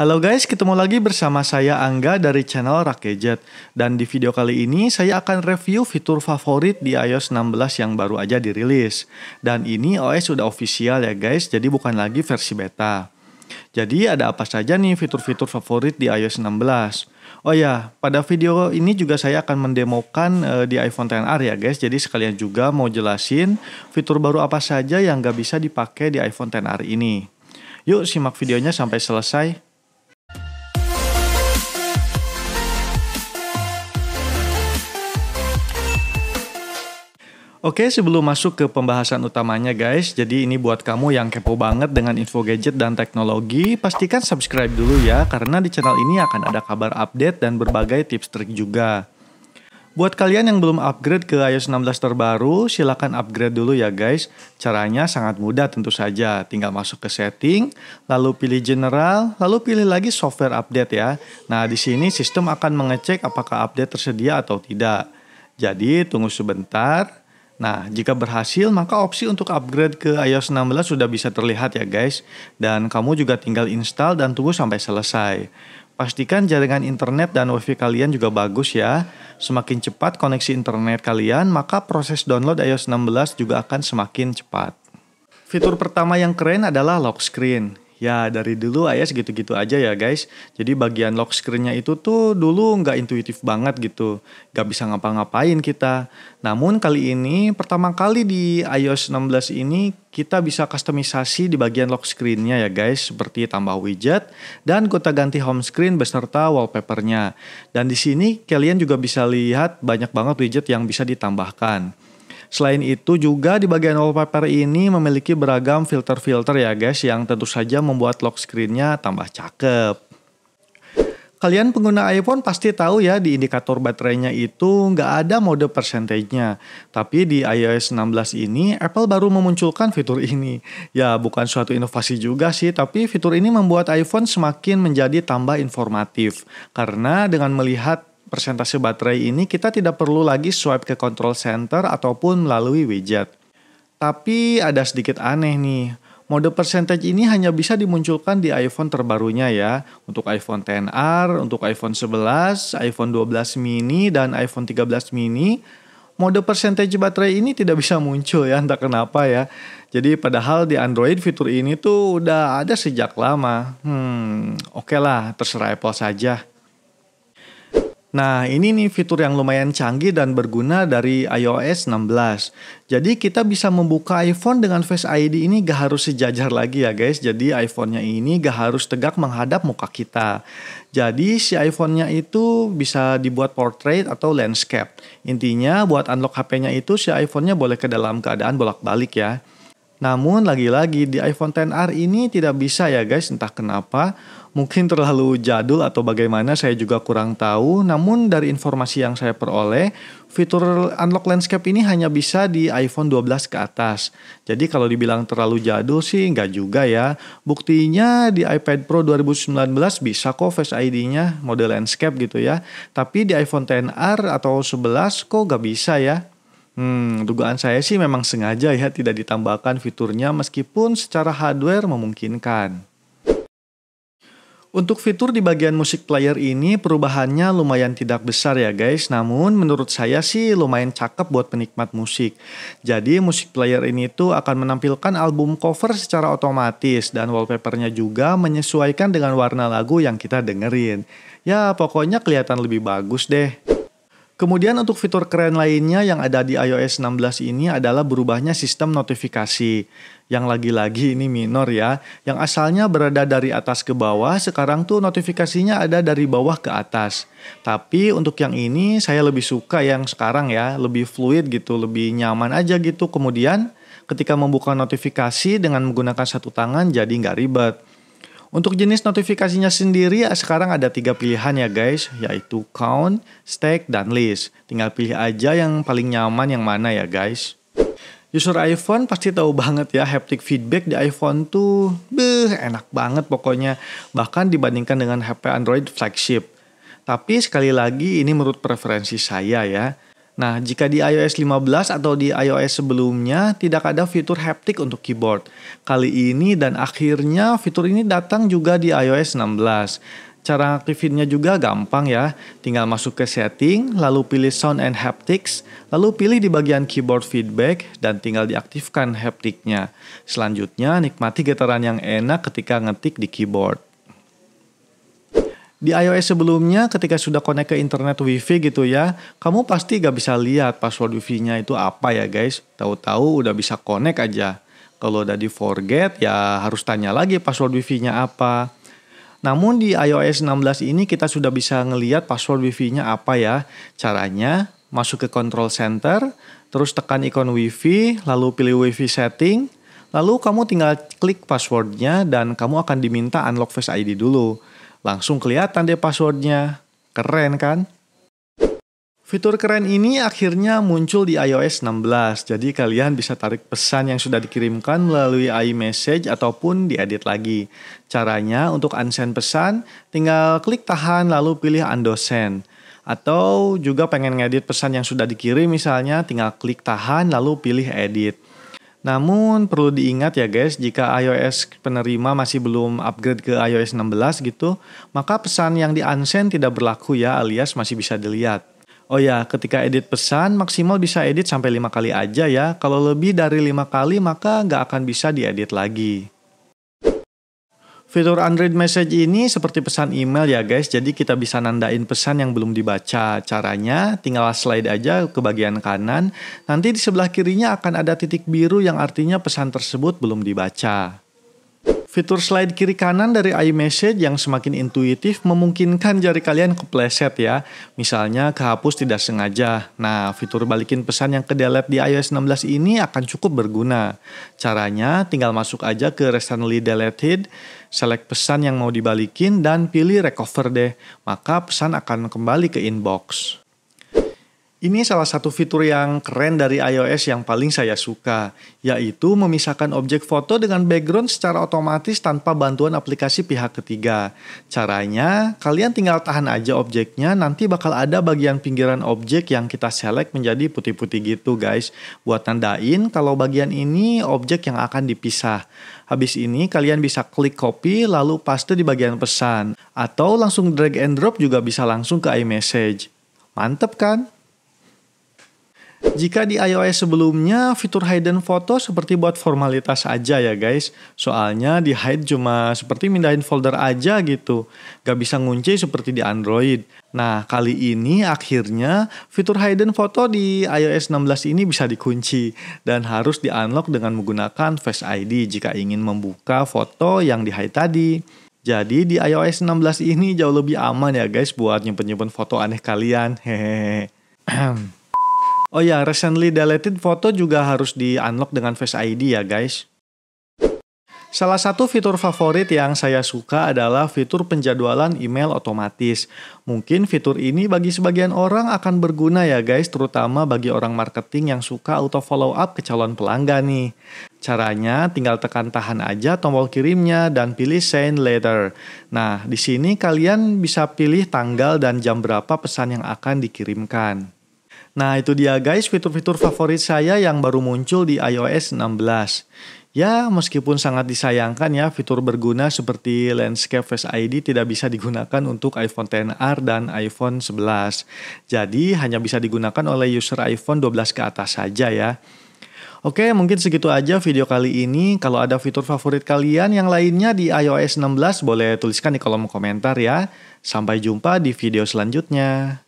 Halo guys, ketemu lagi bersama saya Angga dari channel Rakejet. Dan di video kali ini saya akan review fitur favorit di iOS 16 yang baru aja dirilis. Dan ini OS sudah official ya guys, jadi bukan lagi versi beta. Jadi ada apa saja nih fitur-fitur favorit di iOS 16? Oh ya, pada video ini juga saya akan mendemokan di iPhone XR ya guys. Jadi sekalian juga mau jelasin fitur baru apa saja yang gak bisa dipakai di iPhone XR ini. Yuk simak videonya sampai selesai. Oke, sebelum masuk ke pembahasan utamanya guys, jadi ini buat kamu yang kepo banget dengan info gadget dan teknologi, pastikan subscribe dulu ya, karena di channel ini akan ada kabar update dan berbagai tips trik juga. Buat kalian yang belum upgrade ke iOS 16 terbaru, silakan upgrade dulu ya guys. Caranya sangat mudah tentu saja, tinggal masuk ke setting, lalu pilih general, lalu pilih lagi software update ya. Nah di sini sistem akan mengecek apakah update tersedia atau tidak. Jadi tunggu sebentar. Nah, jika berhasil, maka opsi untuk upgrade ke iOS 16 sudah bisa terlihat ya guys. Dan kamu juga tinggal install dan tunggu sampai selesai. Pastikan jaringan internet dan wifi kalian juga bagus ya. Semakin cepat koneksi internet kalian, maka proses download iOS 16 juga akan semakin cepat. Fitur pertama yang keren adalah lock screen. Ya dari dulu iOS gitu-gitu aja ya guys. Jadi bagian lock screen-nya itu tuh dulu nggak intuitif banget gitu. Nggak bisa ngapa-ngapain kita. Namun kali ini pertama kali di iOS 16 ini kita bisa kustomisasi di bagian lock screen-nya ya guys. Seperti tambah widget dan gonta-ganti home screen beserta wallpaper-nya. Dan di sini kalian juga bisa lihat banyak banget widget yang bisa ditambahkan. Selain itu juga di bagian wallpaper ini memiliki beragam filter-filter ya guys yang tentu saja membuat lock screen-nya tambah cakep. Kalian pengguna iPhone pasti tahu ya di indikator baterainya itu nggak ada mode percentage-nya. Tapi di iOS 16 ini Apple baru memunculkan fitur ini. Ya bukan suatu inovasi juga sih, tapi fitur ini membuat iPhone semakin menjadi tambah informatif. Karena dengan melihat persentase baterai ini kita tidak perlu lagi swipe ke control center ataupun melalui widget. Tapi ada sedikit aneh nih. Mode percentage ini hanya bisa dimunculkan di iPhone terbarunya ya. Untuk iPhone XR, untuk iPhone 11, iPhone 12 mini, dan iPhone 13 mini. Mode percentage baterai ini tidak bisa muncul ya, entah kenapa ya. Jadi padahal di Android fitur ini tuh udah ada sejak lama. Oke lah, terserah Apple saja. Nah ini nih fitur yang lumayan canggih dan berguna dari iOS 16. Jadi kita bisa membuka iPhone dengan Face ID ini gak harus sejajar lagi ya guys. Jadi iPhone-nya ini gak harus tegak menghadap muka kita. Jadi si iPhone-nya itu bisa dibuat portrait atau landscape. Intinya buat unlock HP-nya itu si iPhone-nya boleh ke dalam keadaan bolak-balik ya. Namun lagi-lagi di iPhone XR ini tidak bisa ya guys, entah kenapa. Mungkin terlalu jadul atau bagaimana saya juga kurang tahu. Namun dari informasi yang saya peroleh, fitur unlock landscape ini hanya bisa di iPhone 12 ke atas. Jadi kalau dibilang terlalu jadul sih nggak juga ya. Buktinya di iPad Pro 2019 bisa kok Face ID-nya mode landscape gitu ya. Tapi di iPhone XR atau 11 kok nggak bisa ya. Dugaan saya sih memang sengaja ya tidak ditambahkan fiturnya meskipun secara hardware memungkinkan. Untuk fitur di bagian musik player ini perubahannya lumayan tidak besar ya guys, namun menurut saya sih lumayan cakep buat penikmat musik. Jadi musik player ini tuh akan menampilkan album cover secara otomatis dan wallpapernya juga menyesuaikan dengan warna lagu yang kita dengerin. Ya pokoknya kelihatan lebih bagus deh. Kemudian untuk fitur keren lainnya yang ada di iOS 16 ini adalah berubahnya sistem notifikasi. Yang lagi-lagi ini minor ya. Yang asalnya berada dari atas ke bawah, sekarang tuh notifikasinya ada dari bawah ke atas. Tapi untuk yang ini saya lebih suka yang sekarang ya, lebih fluid gitu, lebih nyaman aja gitu. Kemudian ketika membuka notifikasi dengan menggunakan satu tangan jadi nggak ribet. Untuk jenis notifikasinya sendiri sekarang ada 3 pilihan ya guys, yaitu count, stack, dan list. Tinggal pilih aja yang paling nyaman yang mana ya guys. User iPhone pasti tahu banget ya haptic feedback di iPhone tuh enak banget pokoknya. Bahkan dibandingkan dengan HP Android flagship. Tapi sekali lagi ini menurut preferensi saya ya. Nah, jika di iOS 15 atau di iOS sebelumnya tidak ada fitur haptic untuk keyboard. Kali ini dan akhirnya fitur ini datang juga di iOS 16. Cara aktifinnya juga gampang ya. Tinggal masuk ke setting, lalu pilih sound and haptics, lalu pilih di bagian keyboard feedback dan tinggal diaktifkan haptiknya. Selanjutnya nikmati getaran yang enak ketika ngetik di keyboard. Di iOS sebelumnya ketika sudah connect ke internet wifi gitu ya, kamu pasti gak bisa lihat password wifi-nya itu apa ya guys. Tahu-tahu udah bisa connect aja. Kalau udah di forget ya harus tanya lagi password wifi-nya apa. Namun di iOS 16 ini kita sudah bisa ngelihat password wifi-nya apa ya. Caranya masuk ke control center, terus tekan ikon wifi, lalu pilih wifi setting. Lalu kamu tinggal klik passwordnya dan kamu akan diminta unlock Face ID dulu. Langsung kelihatan deh passwordnya. Keren kan? Fitur keren ini akhirnya muncul di iOS 16. Jadi kalian bisa tarik pesan yang sudah dikirimkan melalui iMessage ataupun diedit lagi. Caranya untuk unsend pesan, tinggal klik tahan lalu pilih undo send. Atau juga pengen ngedit pesan yang sudah dikirim misalnya, tinggal klik tahan lalu pilih edit. Namun perlu diingat ya guys, jika iOS penerima masih belum upgrade ke iOS 16 gitu, maka pesan yang di unsend tidak berlaku ya, alias masih bisa dilihat. Oh ya, ketika edit pesan maksimal bisa edit sampai 5 kali aja ya. Kalau lebih dari 5 kali maka nggak akan bisa diedit lagi. Fitur Android Message ini seperti pesan email ya guys, jadi kita bisa nandain pesan yang belum dibaca. Caranya tinggal slide aja ke bagian kanan, nanti di sebelah kirinya akan ada titik biru yang artinya pesan tersebut belum dibaca. Fitur slide kiri kanan dari iMessage yang semakin intuitif memungkinkan jari kalian kepleset ya. Misalnya kehapus tidak sengaja. Nah, fitur balikin pesan yang ke-delete di iOS 16 ini akan cukup berguna. Caranya tinggal masuk aja ke recently deleted, select pesan yang mau dibalikin dan pilih recover deh. Maka pesan akan kembali ke inbox. Ini salah satu fitur yang keren dari iOS yang paling saya suka, yaitu memisahkan objek foto dengan background secara otomatis tanpa bantuan aplikasi pihak ketiga. Caranya, kalian tinggal tahan aja objeknya, nanti bakal ada bagian pinggiran objek yang kita select menjadi putih-putih gitu guys. Buat nandain kalau bagian ini objek yang akan dipisah. Habis ini kalian bisa klik copy lalu paste di bagian pesan. Atau langsung drag and drop juga bisa langsung ke iMessage. Mantep kan? Jika di iOS sebelumnya fitur hidden photo seperti buat formalitas aja ya guys. Soalnya di hide cuma seperti mindahin folder aja gitu. Gak bisa ngunci seperti di Android. Nah kali ini akhirnya fitur hidden photo di iOS 16 ini bisa dikunci. Dan harus di-unlock dengan menggunakan Face ID jika ingin membuka foto yang di hide tadi. Jadi di iOS 16 ini jauh lebih aman ya guys buat nyimpen-nyimpen foto aneh kalian. Hehehe. Oh ya, recently deleted foto juga harus di-unlock dengan Face ID ya guys. Salah satu fitur favorit yang saya suka adalah fitur penjadwalan email otomatis. Mungkin fitur ini bagi sebagian orang akan berguna ya guys, terutama bagi orang marketing yang suka auto follow up ke calon pelanggan nih. Caranya tinggal tekan tahan aja tombol kirimnya dan pilih send later. Nah, di sini kalian bisa pilih tanggal dan jam berapa pesan yang akan dikirimkan. Nah itu dia guys fitur-fitur favorit saya yang baru muncul di iOS 16. Ya meskipun sangat disayangkan ya fitur berguna seperti Landscape Face ID tidak bisa digunakan untuk iPhone XR dan iPhone 11. Jadi hanya bisa digunakan oleh user iPhone 12 ke atas saja ya. Oke mungkin segitu aja video kali ini. Kalau ada fitur favorit kalian yang lainnya di iOS 16 boleh tuliskan di kolom komentar ya. Sampai jumpa di video selanjutnya.